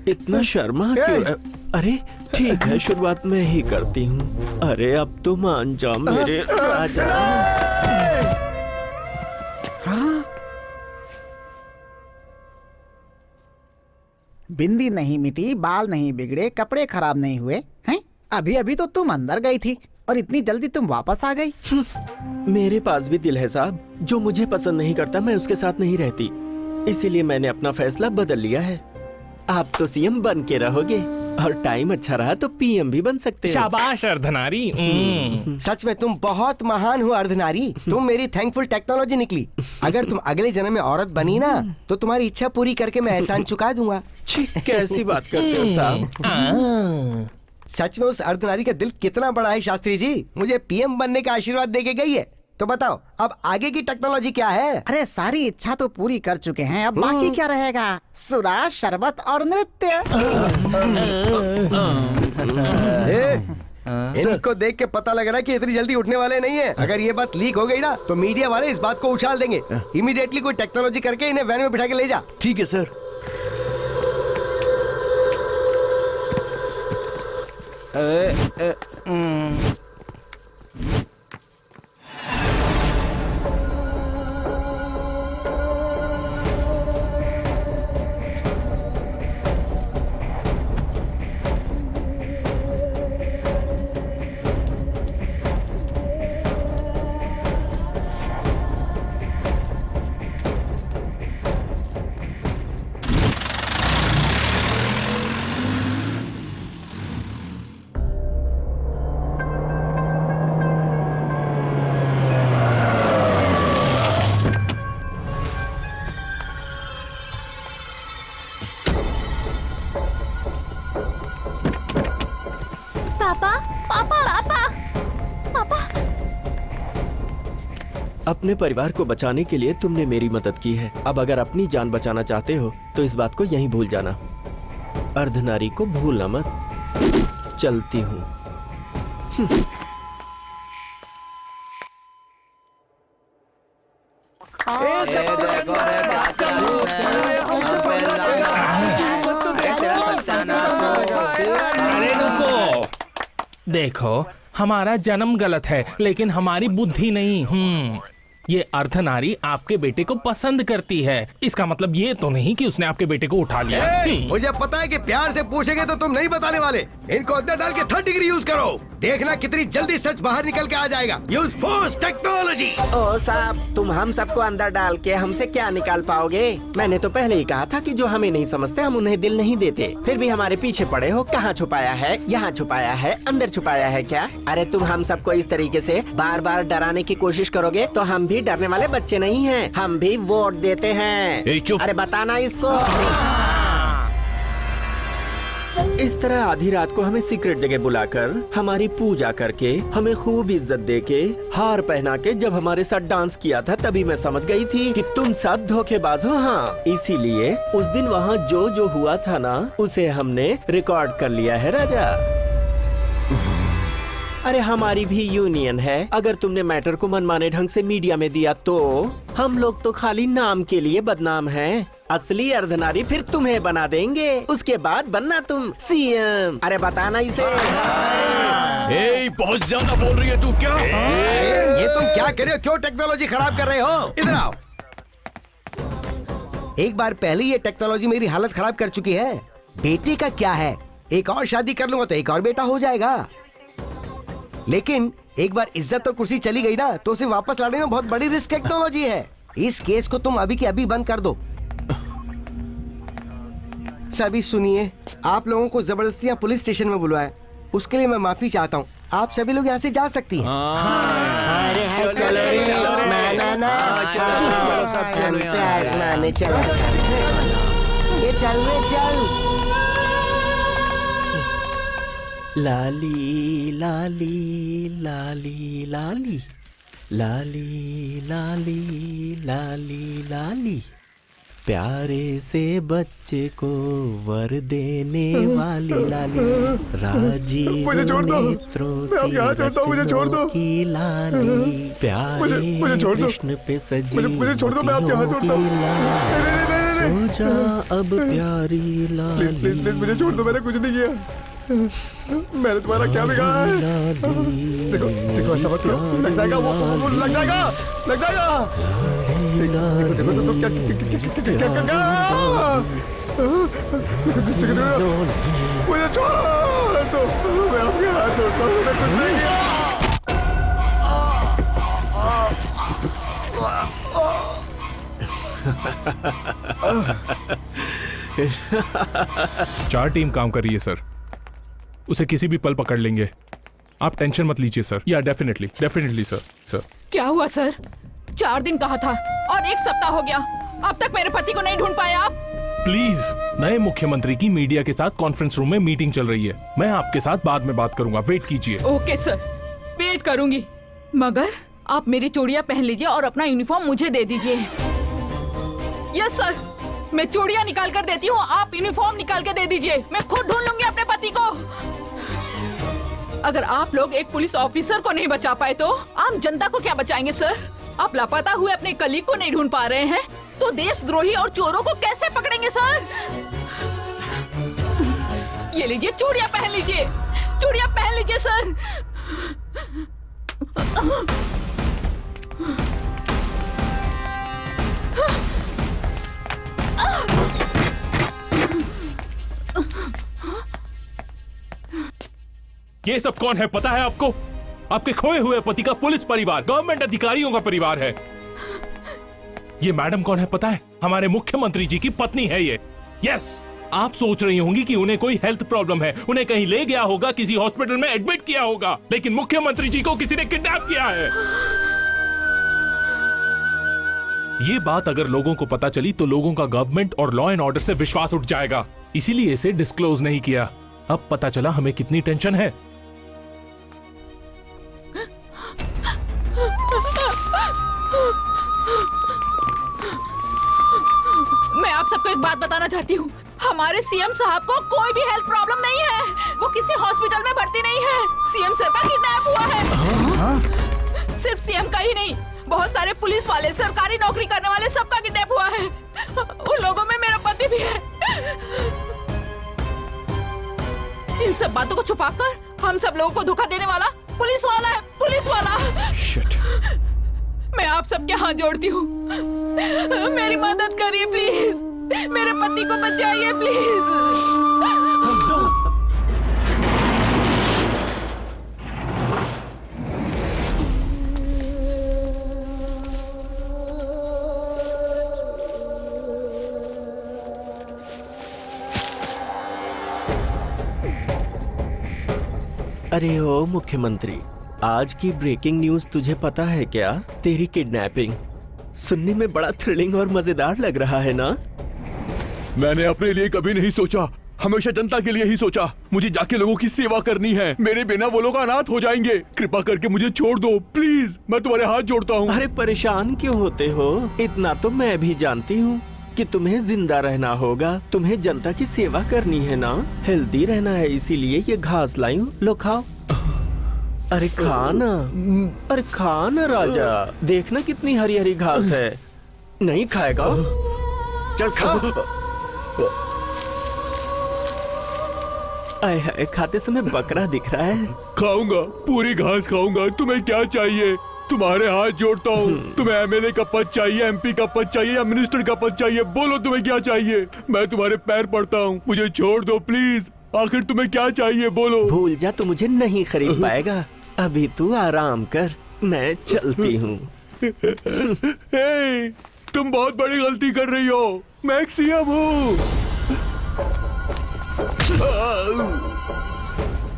इतना शर्मा क्यों? अरे ठीक है, शुरुआत मैं ही करती हूँ। अरे अब तो मान जाओ मेरे राजा। बिंदी नहीं मिटी, बाल नहीं बिगड़े, कपड़े खराब नहीं हुए हैं? अभी अभी तो तुम अंदर गई थी और इतनी जल्दी तुम वापस आ गई। मेरे पास भी दिल है साहब। जो मुझे पसंद नहीं करता मैं उसके साथ नहीं रहती, इसीलिए मैंने अपना फैसला बदल लिया है। आप तो सीएम बन के रहोगे और टाइम अच्छा रहा तो पीएम भी बन सकते हैं। शाबाश अर्धनारी। सच में तुम बहुत महान हो अर्धनारी। तुम मेरी थैंकफुल टेक्नोलॉजी निकली। अगर तुम अगले जन्म में औरत बनी ना, तो तुम्हारी इच्छा पूरी करके मैं एहसान चुका दूंगा। कैसी बात करते हो साहब? सच में उस अर्धनारी का दिल कितना बड़ा है शास्त्री जी, मुझे पीएम बनने का आशीर्वाद देके गई है। तो बताओ अब आगे की टेक्नोलॉजी क्या है? अरे सारी इच्छा तो पूरी कर चुके हैं, अब बाकी क्या रहेगा? सुरा, शरबत और नृत्य। इनको देख के पता लग रहा है कि इतनी जल्दी उठने वाले नहीं है। अगर ये बात लीक हो गई ना, तो मीडिया वाले इस बात को उछाल देंगे। इमीडिएटली कोई टेक्नोलॉजी करके इन्हें वैन में बिठा के ले जा। ठीक है सर। अपने परिवार को बचाने के लिए तुमने मेरी मदद की है। अब अगर अपनी जान बचाना चाहते हो तो इस बात को यहीं भूल जाना। अर्धनारी को भूलना मत। चलती हूँ। अरे रुको, देखो हमारा जन्म गलत है लेकिन हमारी बुद्धि नहीं। ये अर्धनारी आपके बेटे को पसंद करती है। इसका मतलब ये तो नहीं कि उसने आपके बेटे को उठा लिया। मुझे पता है कि प्यार से पूछेंगे तो तुम नहीं बताने वाले। इनको अंदर डाल के 3rd डिग्री यूज करो, देखना कितनी जल्दी सच बाहर निकल के आ जाएगा। Use force technology. ओ साहब, तुम हम सबको अंदर डाल के हमसे क्या निकाल पाओगे? मैंने तो पहले ही कहा था कि जो हमें नहीं समझते हम उन्हें दिल नहीं देते। फिर भी हमारे पीछे पड़े हो। कहाँ छुपाया है? यहाँ छुपाया है, अंदर छुपाया है क्या? अरे तुम हम सबको इस तरीके से बार बार डराने की कोशिश करोगे तो हम भी डरने वाले बच्चे नहीं हैं। हम भी वोट देते हैं। अरे बताना इसको। इस तरह आधी रात को हमें सीक्रेट जगह बुलाकर हमारी पूजा करके हमें खूब इज्जत देके हार पहना के जब हमारे साथ डांस किया था तभी मैं समझ गई थी कि तुम सब धोखेबाज हो। हाँ, इसीलिए उस दिन वहाँ जो जो हुआ था ना उसे हमने रिकॉर्ड कर लिया है राजा। अरे हमारी भी यूनियन है। अगर तुमने मैटर को मनमाने ढंग से मीडिया में दिया तो हम लोग तो खाली नाम के लिए बदनाम हैं। असली अर्धनारी फिर तुम्हें बना देंगे। उसके बाद बनना तुम सीएम। अरे बताना इसे। बहुत ज्यादा बोल रही है तू क्या? ये तुम क्या कर रहे हो? क्यों टेक्नोलॉजी खराब कर रहे हो? इधर आओ। एक बार पहले ये टेक्नोलॉजी मेरी हालत खराब कर चुकी है। बेटे का क्या है, एक और शादी कर लूंगा तो एक और बेटा हो जाएगा। लेकिन एक बार इज्जत और कुर्सी चली गई ना तो उसे वापस लाने में बहुत बड़ी रिस्क टेक्नोलॉजी है। इस केस को तुम अभी के अभी बंद कर दो। सभी सुनिए, आप लोगों को जबरदस्ती यहाँ पुलिस स्टेशन में बुलवाया, उसके लिए मैं माफी चाहता हूँ। आप सभी लोग यहाँ से जा सकती हैं। लाली लाली लाली लाली लाली लाली लाली लाली, प्यारे से बच्चे को वर देने वाली लाली, राजीव नेत्रों से रत्नों की लाली, प्यारे कृष्ण पे सजी मोतियों की लाली, सो जा अब प्यारी लाली। मुझे छोड़ दो, मैंने कुछ नहीं किया। मैंने तुम्हारा क्या बिगाड़ा है? देखो देखो, ऐसा मत करो, लग जाएगा, वो लग जाएगा, लग जाएगा। देखो देखो देखो क्या मुझे छोड़ दो, मैं आपके हाथ जोड़ता हूँ, मैंने कुछ नहीं किया। चार टीम काम कर रही है सर, उसे किसी भी पल पकड़ लेंगे। आप टेंशन मत लीजिए सर। या डेफिनेटली डेफिनेटली सर। क्या हुआ सर? 4 दिन कहा था और 1 सप्ताह हो गया, अब तक मेरे पति को नहीं ढूंढ पाया आप? प्लीज, नए मुख्यमंत्री की मीडिया के साथ कॉन्फ्रेंस रूम में मीटिंग चल रही है। मैं आपके साथ बाद में बात करूंगा, वेट कीजिए। ओके सर, वेट करूंगी, मगर आप मेरी चूड़ियां पहन लीजिए और अपना यूनिफॉर्म मुझे दे दीजिए। यस सर, मैं चूड़ियां निकाल कर देती हूँ, आप यूनिफॉर्म निकाल के दे दीजिए। मैं खुद ढूंढ लूंगी अपने पति को। अगर आप लोग एक पुलिस ऑफिसर को नहीं बचा पाए तो आम जनता को क्या बचाएंगे सर? आप लापता हुए अपने कलीग को नहीं ढूंढ पा रहे हैं तो देशद्रोही और चोरों को कैसे पकड़ेंगे सर? ये लीजिए, चूड़ियां पहन लीजिए, चूड़ियां पहन लीजिए सर। ये सब कौन है पता है आपको? आपके खोए हुए पति का पुलिस परिवार, गवर्नमेंट अधिकारियों का परिवार है। ये मैडम कौन है पता है? हमारे मुख्यमंत्री जी की पत्नी है ये। यस, आप सोच रही होंगी कि उन्हें कोई हेल्थ प्रॉब्लम है, उन्हें कहीं ले गया होगा, किसी हॉस्पिटल में एडमिट किया होगा, लेकिन मुख्यमंत्री जी को किसी ने किडनैप किया है। ये बात अगर लोगों को पता चली तो लोगों का गवर्नमेंट और लॉ एंड ऑर्डर से विश्वास उठ जाएगा, इसीलिए इसे डिस्क्लोज नहीं किया। अब पता चला हमें कितनी टेंशन है। मैं आप सबको एक बात बताना चाहती हूँ, हमारे सीएम साहब को कोई भी हेल्थ प्रॉब्लम नहीं है, वो किसी हॉस्पिटल में भर्ती नहीं है। सीएम सर का किडनैप हुआ है। सिर्फ सीएम का ही नहीं, बहुत सारे पुलिस वाले, सरकारी नौकरी करने वाले, सबका किडनैप हुआ है। उन लोगों में मेरा पति भी है। इन सब बातों को छुपाकर हम सब लोगों को धोखा देने वाला पुलिस वाला है, पुलिस वाला। शिट। मैं आप सबके हाथ जोड़ती हूँ, मेरी मदद करिए प्लीज, मेरे पति को बचाइए प्लीज। अरे ओ मुख्यमंत्री, आज की ब्रेकिंग न्यूज तुझे पता है क्या? तेरी किडनैपिंग सुनने में बड़ा थ्रिलिंग और मजेदार लग रहा है ना? मैंने अपने लिए कभी नहीं सोचा, हमेशा जनता के लिए ही सोचा। मुझे जाके लोगों की सेवा करनी है, मेरे बिना वो लोग अनाथ हो जाएंगे। कृपा करके मुझे छोड़ दो प्लीज, मैं तुम्हारे हाथ जोड़ता हूँ। अरे परेशान क्यों होते हो? इतना तो मैं भी जानती हूँ कि तुम्हें जिंदा रहना होगा, तुम्हें जनता की सेवा करनी है ना, हेल्दी रहना है, इसीलिए ये घास लाई हूँ, लो खाओ। अरे खाना, अरे खाना राजा, देखना कितनी हरी हरी घास है। नहीं खाएगा? चल खा। आए हाय, खाते समय बकरा दिख रहा है। खाऊंगा, पूरी घास खाऊंगा। तुम्हें क्या चाहिए? तुम्हारे हाथ जोड़ता हूँ। तुम्हें एमएलए का पद चाहिए, एमपी का पद चाहिए या मिनिस्टर का पद चाहिए? बोलो तुम्हें क्या चाहिए? मैं तुम्हारे पैर पड़ता हूँ, मुझे छोड़ दो प्लीज। आखिर तुम्हें क्या चाहिए बोलो। भूल जा, तू मुझे नहीं खरीद पाएगा। अभी तू आराम कर, मैं चलती हूँ। तुम बहुत बड़ी गलती कर रही हो, मैं एक सीएम हूँ।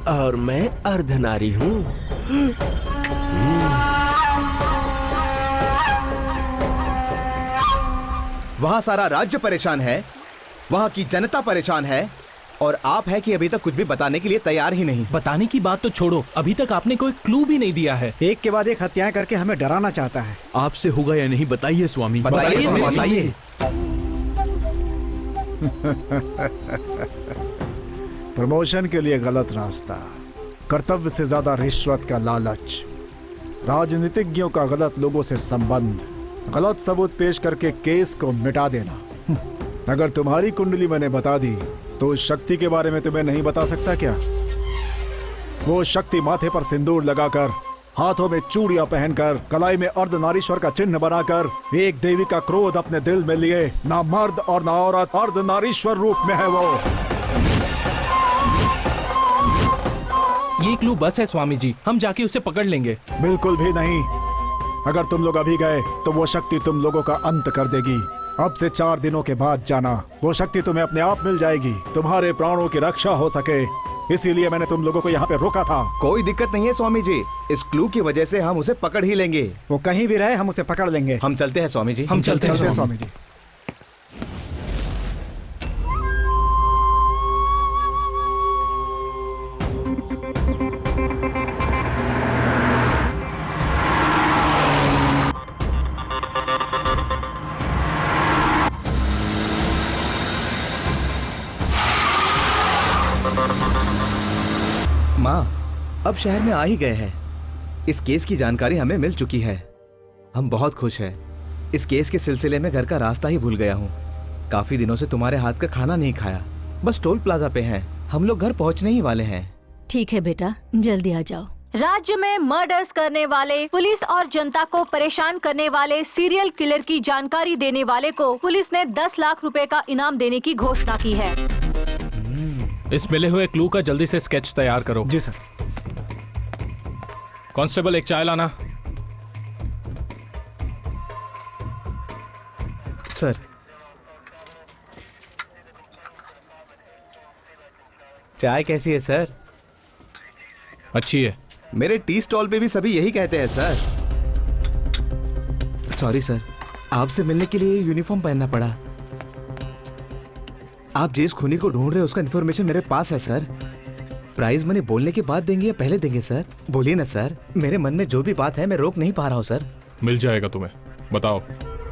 और मैं अर्धनारी हूँ। वहाँ सारा राज्य परेशान है, वहाँ की जनता परेशान है, और आप है कि अभी तक कुछ भी बताने के लिए तैयार ही नहीं। बताने की बात तो छोड़ो, अभी तक आपने कोई क्लू भी नहीं दिया है। एक के बाद एक हत्याएं करके हमें डराना चाहता है। आपसे होगा या नहीं बताइए स्वामी। बताइए। प्रमोशन के लिए गलत रास्ता, कर्तव्य से ज्यादा रिश्वत का लालच, राजनीतिज्ञों का गलत लोगों से संबंध, गलत सबूत पेश करके केस को मिटा देना। अगर तुम्हारी कुंडली मैंने बता दी तो उस शक्ति के बारे में तुम्हें नहीं बता सकता क्या? वो शक्ति माथे पर सिंदूर लगाकर, हाथों में चूड़ियां पहनकर, कलाई में अर्धनारीश्वर का चिन्ह बनाकर, एक देवी का क्रोध अपने दिल में लिए, ना मर्द और ना औरत, अर्धनारीश्वर रूप में है वो। ये क्लू बस है स्वामी जी, हम जाके उसे पकड़ लेंगे। बिल्कुल भी नहीं। अगर तुम लोग अभी गए तो वो शक्ति तुम लोगों का अंत कर देगी। अब से 4 दिनों के बाद जाना, वो शक्ति तुम्हें अपने आप मिल जाएगी, तुम्हारे प्राणों की रक्षा हो सके। इसीलिए मैंने तुम लोगों को यहाँ पे रोका था। कोई दिक्कत नहीं है स्वामी जी, इस क्लू की वजह से हम उसे पकड़ ही लेंगे। वो कहीं भी रहे हम उसे पकड़ लेंगे। हम चलते हैं स्वामी जी। हम चलते हैं स्वामी जी। माँ, अब शहर में आ ही गए हैं। इस केस की जानकारी हमें मिल चुकी है, हम बहुत खुश हैं। इस केस के सिलसिले में घर का रास्ता ही भूल गया हूँ। काफी दिनों से तुम्हारे हाथ का खाना नहीं खाया, बस टोल प्लाजा पे हैं। हम लोग घर पहुँचने ही वाले हैं। ठीक है बेटा, जल्दी आ जाओ। राज्य में मर्डर्स करने वाले, पुलिस और जनता को परेशान करने वाले सीरियल किलर की जानकारी देने वाले को पुलिस ने 10 लाख रुपए का इनाम देने की घोषणा की है। इस मिले हुए क्लू का जल्दी से स्केच तैयार करो। जी सर। कांस्टेबल, एक चाय लाना। सर, चाय कैसी है सर? अच्छी है। मेरे टी स्टॉल पे भी सभी यही कहते हैं सर। सॉरी सर, आपसे मिलने के लिए यूनिफॉर्म पहनना पड़ा। आप जिस खूनी को ढूंढ रहे हैं उसका इन्फॉर्मेशन मेरे पास है सर। प्राइज मनी बोलने के बाद देंगे या पहले देंगे सर? बोलिए ना सर, मेरे मन में जो भी बात है मैं रोक नहीं पा रहा हूँ सर। मिल जाएगा तुम्हें, बताओ।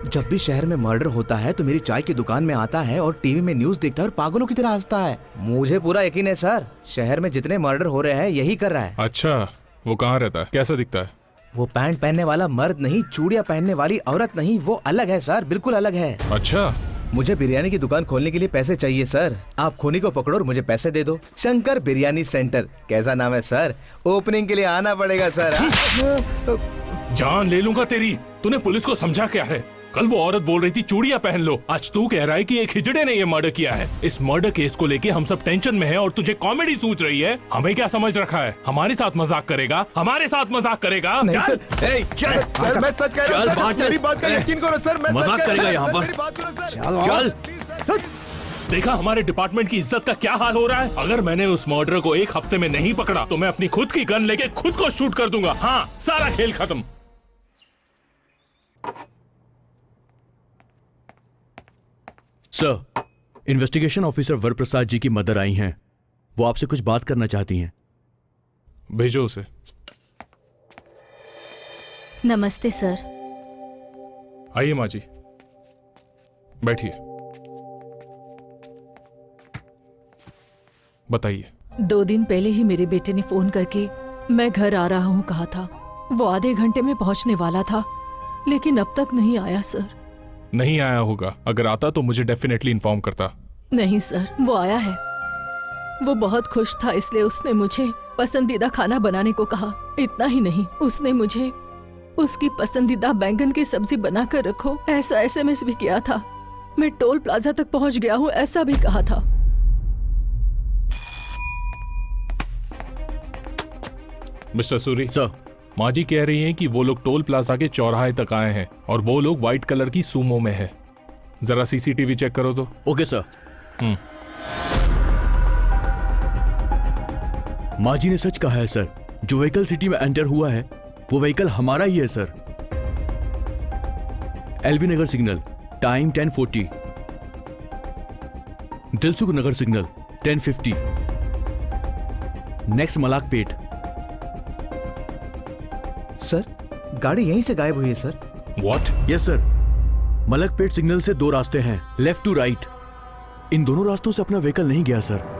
जब भी शहर में मर्डर होता है तो मेरी चाय की दुकान में आता है और टीवी में न्यूज देखता है और पागलों की तरह हंसता है। मुझे पूरा यकीन है सर, शहर में जितने मर्डर हो रहे हैं यही कर रहा है। अच्छा, वो कहाँ रहता है, कैसा दिखता है? वो पैंट पहनने वाला मर्द नहीं, चूड़ियां पहनने वाली औरत नहीं, वो अलग है सर, बिल्कुल अलग है। अच्छा, मुझे बिरयानी की दुकान खोलने के लिए पैसे चाहिए सर। आप खूनी को पकड़ो और मुझे पैसे दे दो। शंकर बिरयानी सेंटर, कैसा नाम है सर? ओपनिंग के लिए आना पड़ेगा सर। जान ले लूंगा तेरी। तूने पुलिस को समझा क्या है? कल वो औरत बोल रही थी चूड़ियां पहन लो, आज तू कह रहा है कि एक हिजड़े ने ये मर्डर किया है। इस मर्डर केस को लेके हम सब टेंशन में हैं और तुझे कॉमेडी सूझ रही है। हमें क्या समझ रखा है? हमारे साथ मजाक करेगा? हमारे साथ मजाक करेगा? नहीं चल। सर मैं सच कह रहा हूं सर, मेरी बात का यकीन करो सर, मैं मजाक करेगा यहाँ पर। चल देखा हमारे डिपार्टमेंट की इज्जत का क्या हाल हो रहा है। अगर मैंने उस मर्डर को एक हफ्ते में नहीं पकड़ा तो मैं अपनी खुद की गन लेके खुद को शूट कर दूंगा। हाँ, सारा खेल खत्म। सर, इन्वेस्टिगेशन ऑफिसर वरप्रसाद जी की मदर आई हैं। वो आपसे कुछ बात करना चाहती हैं। भेजो उसे। नमस्ते सर। आइए माँ जी, बैठिए। बताइए। 2 दिन पहले ही मेरे बेटे ने फोन करके मैं घर आ रहा हूँ कहा था। वो आधे घंटे में पहुँचने वाला था, लेकिन अब तक नहीं आया सर। नहीं आया होगा, अगर आता तो मुझे डेफिनेटली इन्फॉर्म करता। नहीं सर, वो आया है। वो बहुत खुश था, इसलिए उसने मुझे पसंदीदा खाना बनाने को कहा। इतना ही नहीं, उसने मुझे उसकी पसंदीदा बैंगन की सब्जी बनाकर रखो ऐसा SMS भी किया था। मैं टोल प्लाजा तक पहुंच गया हूँ ऐसा भी कहा था। मिस्टर सूरी सर, माँ जी कह रही हैं कि वो लोग टोल प्लाजा के चौराहे तक आए हैं और वो लोग व्हाइट कलर की सूमो में है। जरा CCTV चेक करो तो। Okay sir. माँ जी ने सच कहा है सर। जो व्हीकल सिटी में एंटर हुआ है वो व्हीकल हमारा ही है सर। LB नगर सिग्नल, टाइम 10:40। दिलसुख नगर सिग्नल 10:50। नेक्स्ट मलाकपेट। सर, गाड़ी यहीं से गायब हुई है sir. What? Yes sir. Malakpet signal से 2 रास्ते हैं, लेफ्ट टू राइट। इन दोनों रास्तों से अपना व्हीकल नहीं गया सर।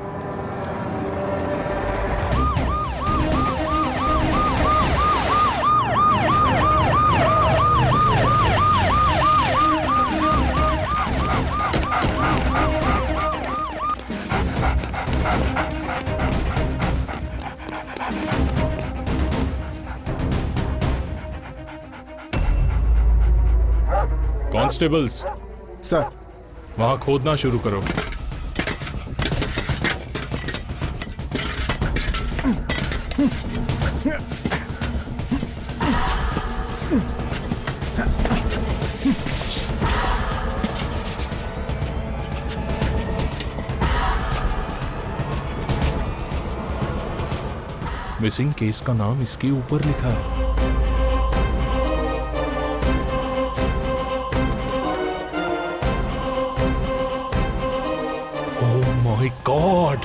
कॉन्स्टेबल्स सर, वहां खोदना शुरू करो। मिसिंग केस का नाम इसके ऊपर लिखा है। My God!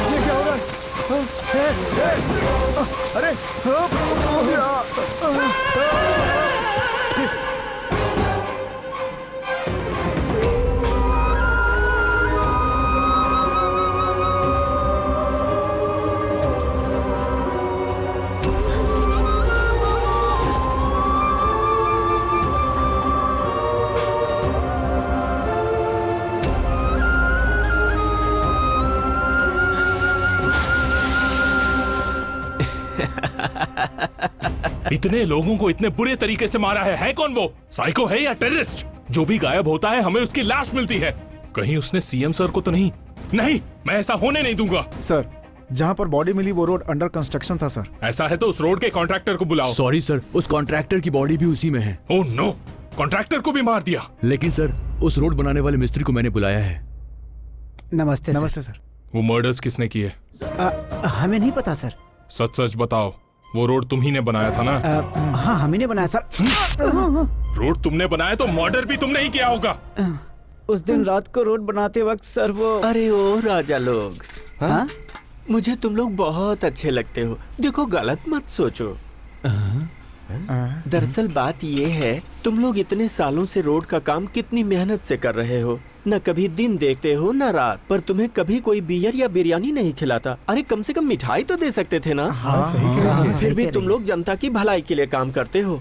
ये क्या हो रहा है? अरे इतने लोगों को इतने बुरे तरीके से मारा है कौन वो? साइको है या टेररिस्ट? जो भी गायब होता है हमें उसकी लाश मिलती है। कहीं उसने CM सर को तो नहीं? नहीं, मैं ऐसा होने नहीं दूंगा। सर, जहाँ पर बॉडी मिली वो रोड अंडर कंस्ट्रक्शन था सर। ऐसा है तो उस रोड के कॉन्ट्रैक्टर को बुलाओ। सॉरी सर, उस कॉन्ट्रैक्टर की बॉडी भी उसी में है। ओह नो, कॉन्ट्रैक्टर को भी मार दिया। लेकिन सर, उस रोड बनाने वाले मिस्त्री को मैंने बुलाया है। नमस्ते नमस्ते सर। वो मर्डर्स किसने किए? हमें नहीं पता सर। सच सच बताओ, वो रोड तुम ही ने बनाया था ना? हाँ, हम ही ने बनाया सर। रोड तुमने बनाया तो मर्डर भी तुमने ही किया होगा। उस दिन रात को रोड बनाते वक्त सर वो। अरे ओ राजा लोग, हाँ? मुझे तुम लोग बहुत अच्छे लगते हो। देखो, गलत मत सोचो। दरअसल बात ये है, तुम लोग इतने सालों से रोड का काम कितनी मेहनत से कर रहे हो। न कभी दिन देखते हो न रात, पर तुम्हें कभी कोई बियर या बिरयानी नहीं खिलाता। अरे कम से कम मिठाई तो दे सकते थे ना। फिर भी तुम लोग जनता की भलाई के लिए काम करते हो।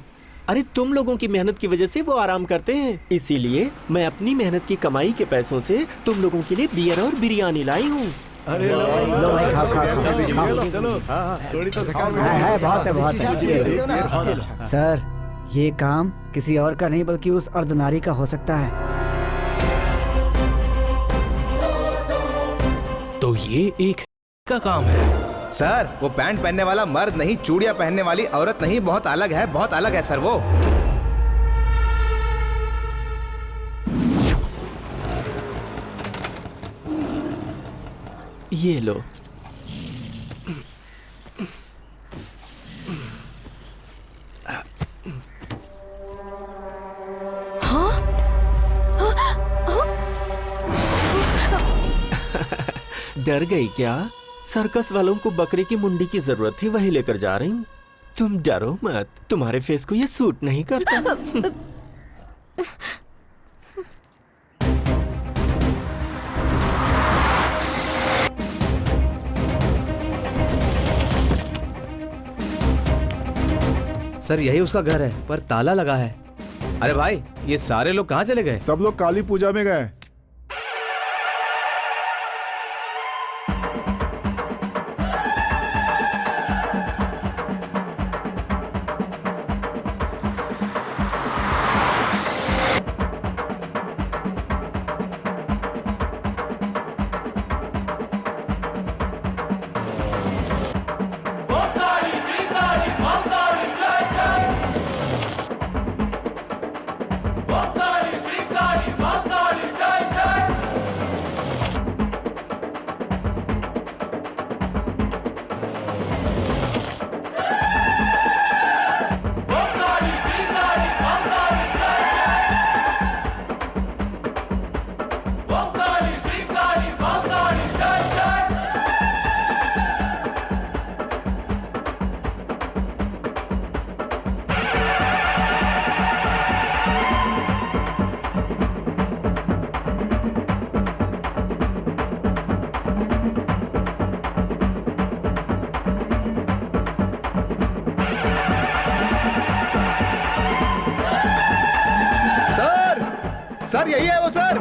अरे तुम लोगों की मेहनत की वजह से वो आराम करते हैं, इसीलिए मैं अपनी मेहनत की कमाई के पैसों से तुम लोगों के लिए बियर और बिरयानी लाई हूँ। अरे लो भाई चलो थोड़ी तो थकान बहुत है। सर ये काम किसी और का नहीं बल्कि उस अर्धनारी का हो सकता है। तो ये एक का काम है। सर वो पैंट पहनने वाला मर्द नहीं, चूड़ियां पहनने वाली औरत नहीं, बहुत अलग है, बहुत अलग है सर वो। ये लो। डर गई क्या? सर्कस वालों को बकरे की मुंडी की जरूरत थी, वही लेकर जा रही हूँ। तुम डरो मत, तुम्हारे फेस को ये सूट नहीं करता। सर यही उसका घर है, पर ताला लगा है। अरे भाई ये सारे लोग कहाँ चले गए? सब लोग काली पूजा में गए। सर यही है वो सर।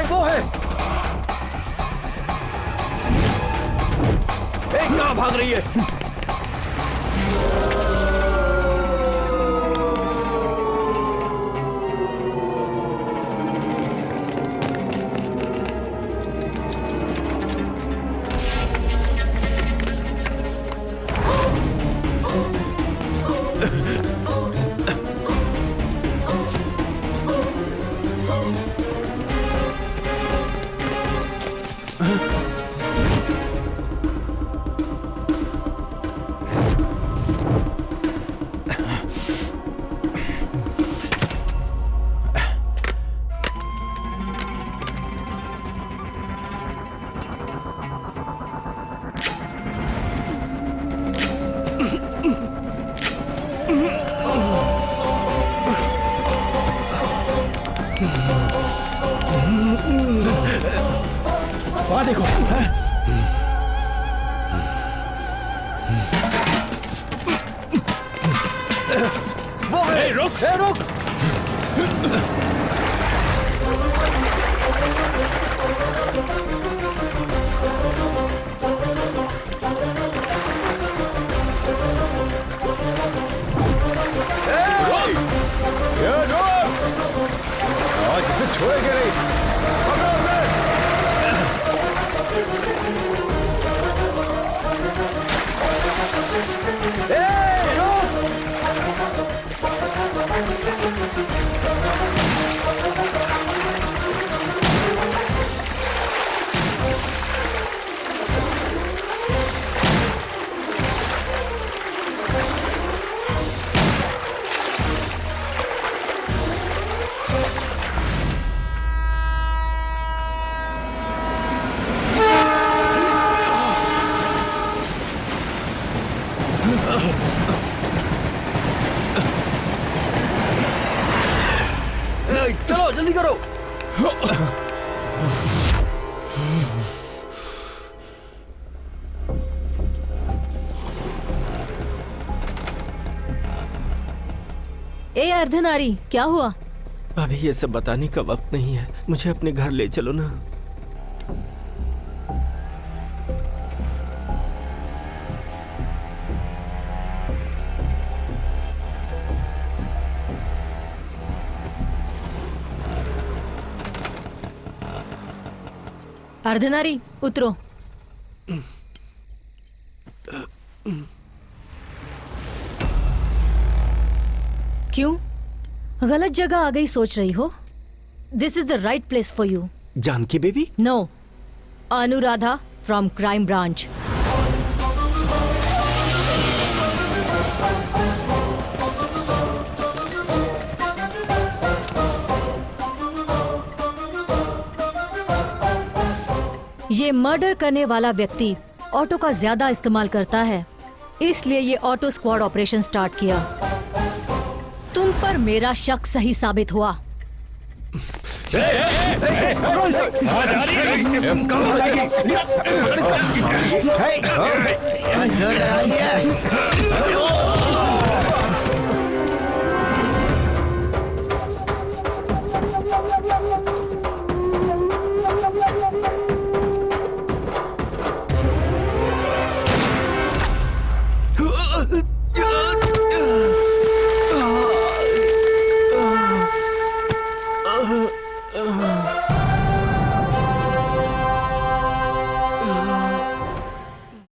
वो है। कहाँ भाग रही है? वहां देखो। आज इसे छोड़ेंगे नहीं। चलो जल्दी करो। ए अर्धनारी, क्या हुआ? अभी ये सब बताने का वक्त नहीं है, मुझे अपने घर ले चलो ना। अर्धनारी, उतरो। क्यों? गलत जगह आ गई सोच रही हो? This is the right place for you. Janaki baby? No, Anuradha from crime branch. ये मर्डर करने वाला व्यक्ति ऑटो का ज्यादा इस्तेमाल करता है, इसलिए ये ऑटो स्क्वाड ऑपरेशन स्टार्ट किया। तुम पर मेरा शक सही साबित हुआ।